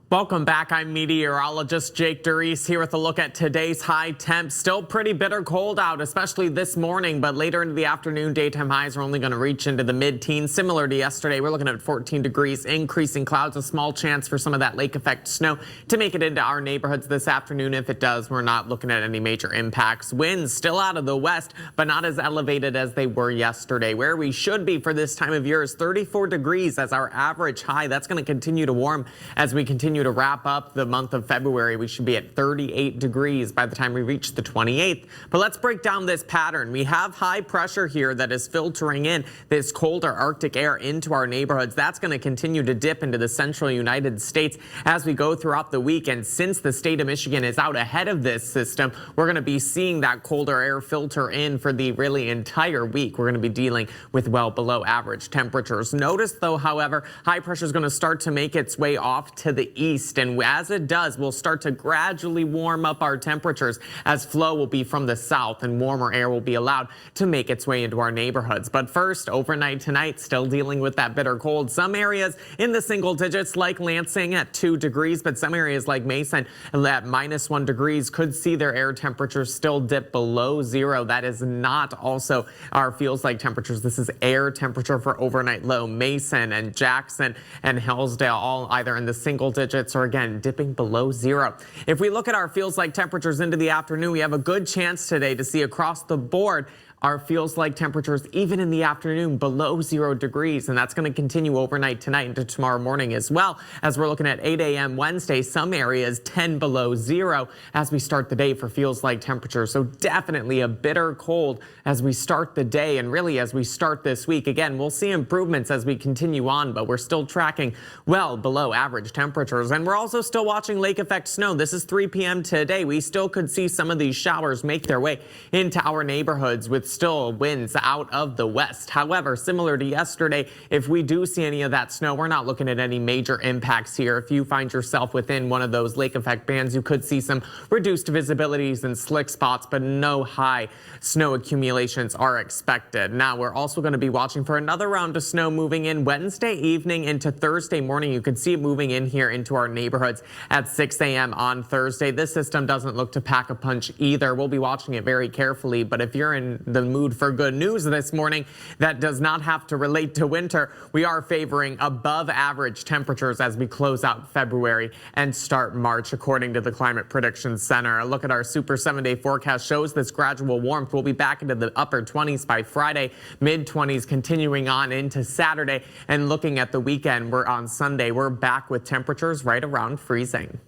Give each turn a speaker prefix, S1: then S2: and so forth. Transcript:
S1: Welcome back. I'm meteorologist Jake DeReese here with a look at today's high temps. Still pretty bitter cold out, especially this morning, but later into the afternoon, daytime highs are only going to reach into the mid-teens. Similar to yesterday, we're looking at 14 degrees, increasing clouds, a small chance for some of that lake effect snow to make it into our neighborhoods this afternoon. If it does, we're not looking at any major impacts. Winds still out of the west, but not as elevated as they were yesterday. Where we should be for this time of year is 34 degrees as our average high. That's going to continue to warm as we continue to wrap up the month of February. We should be at 38 degrees by the time we reach the 28th. But let's break down this pattern. We have high pressure here that is filtering in this colder Arctic air into our neighborhoods. That's going to continue to dip into the central United States as we go throughout the week. And since the state of Michigan is out ahead of this system, we're going to be seeing that colder air filter in for the really entire week. We're going to be dealing with well below average temperatures. Notice though, however, high pressure is going to start to make its way off to the east, and as it does, we'll start to gradually warm up our temperatures as flow will be from the south and warmer air will be allowed to make its way into our neighborhoods. But first, overnight tonight, still dealing with that bitter cold. Some areas in the single digits like Lansing at 2 degrees, but some areas like Mason at -1 degrees could see their air temperatures still dip below zero. That is not also our feels like temperatures. This is air temperature for overnight low. Mason and Jackson and Hillsdale all either in the single digits or again dipping below zero. If we look at our feels like temperatures into the afternoon, we have a good chance today to see across the board our feels like temperatures even in the afternoon below 0 degrees, and that's going to continue overnight tonight into tomorrow morning as well. As we're looking at 8 a.m. Wednesday, some areas 10 below zero as we start the day for feels like temperatures. So definitely a bitter cold as we start the day and really as we start this week. Again, we'll see improvements as we continue on, but we're still tracking well below average temperatures. And we're also still watching lake effect snow. This is 3 p.m. today. We still could see some of these showers make their way into our neighborhoods with still winds out of the west. However, similar to yesterday, if we do see any of that snow, we're not looking at any major impacts here. If you find yourself within one of those lake effect bands, you could see some reduced visibilities and slick spots, but no high snow accumulations are expected. Now, we're also going to be watching for another round of snow moving in Wednesday evening into Thursday morning. You can see it moving in here into our neighborhoods at 6 a.m. on Thursday. This system doesn't look to pack a punch either. We'll be watching it very carefully, but if you're in the mood for good news this morning that does not have to relate to winter, we are favoring above average temperatures as we close out February and start March, according to the Climate Prediction Center. A look at our Super 7-day forecast shows this gradual warmth. We'll be back into the upper 20s by Friday, mid-20s continuing on into Saturday, and looking at the weekend, we're on Sunday, we're back with temperatures right around freezing.